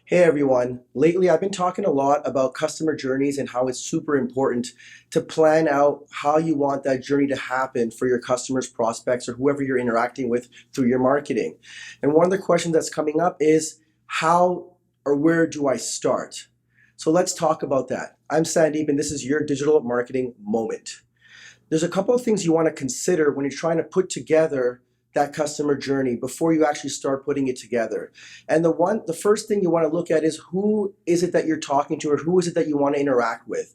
Hey everyone. Lately, I've been talking a lot about customer journeys and how it's super important to plan out how you want that journey to happen for your customers, prospects, or whoever you're interacting with through your marketing. And one of the questions that's coming up is how or where do I start? So let's talk about that. I'm Sandeep, and this is your digital marketing moment. There's a couple of things you want to consider when you're trying to put together that customer journey before you actually start putting it together. And the first thing you want to look at is who is it that you're talking to or who is it that you want to interact with.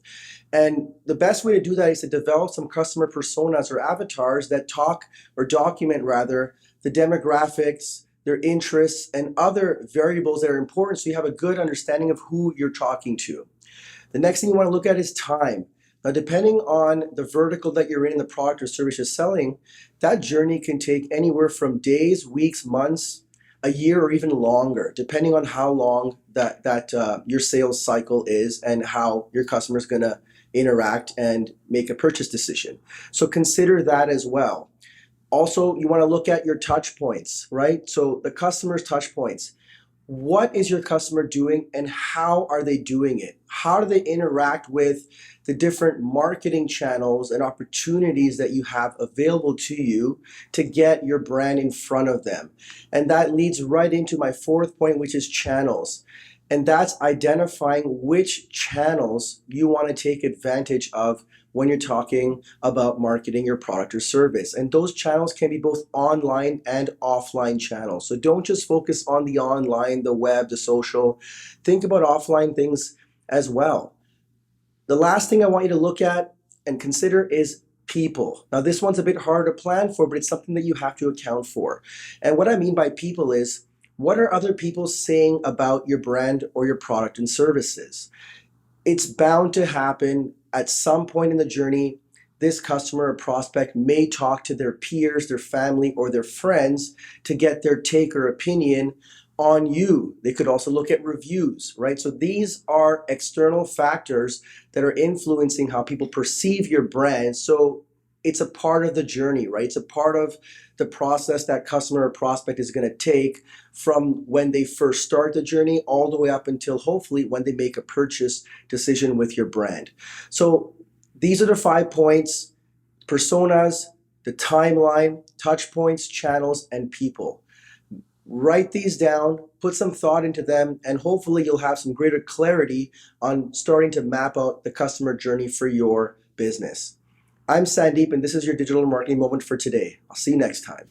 And the best way to do that is to develop some customer personas or avatars that talk or document rather the demographics, their interests, and other variables that are important so you have a good understanding of who you're talking to. The next thing you want to look at is time. Now, depending on the vertical that you're in, the product or service you're selling, that journey can take anywhere from days, weeks, months, a year, or even longer, depending on how long that your sales cycle is and how your customer is going to interact and make a purchase decision. So consider that as well. Also, you want to look at your touch points, right? So the customer's touch points. What is your customer doing and how are they doing it? How do they interact with the different marketing channels and opportunities that you have available to you to get your brand in front of them? And that leads right into my fourth point, which is channels. And that's identifying which channels you want to take advantage of when you're talking about marketing your product or service. And those channels can be both online and offline channels. So don't just focus on the online, the web, the social. Think about offline things as well. The last thing I want you to look at and consider is people. Now, this one's a bit hard to plan for, but it's something that you have to account for. And what I mean by people is, what are other people saying about your brand or your product and services? It's bound to happen at some point in the journey. This customer or prospect may talk to their peers, their family, or their friends to get their take or opinion on you. They could also look at reviews, right? So these are external factors that are influencing how people perceive your brand. So it's a part of the journey, right? It's a part of the process that customer or prospect is going to take from when they first start the journey all the way up until hopefully when they make a purchase decision with your brand. So these are the 5 points: personas, the timeline, touch points, channels, and people. Write these down, put some thought into them, and hopefully you'll have some greater clarity on starting to map out the customer journey for your business. I'm Sandeep, and this is your digital marketing moment for today. I'll see you next time.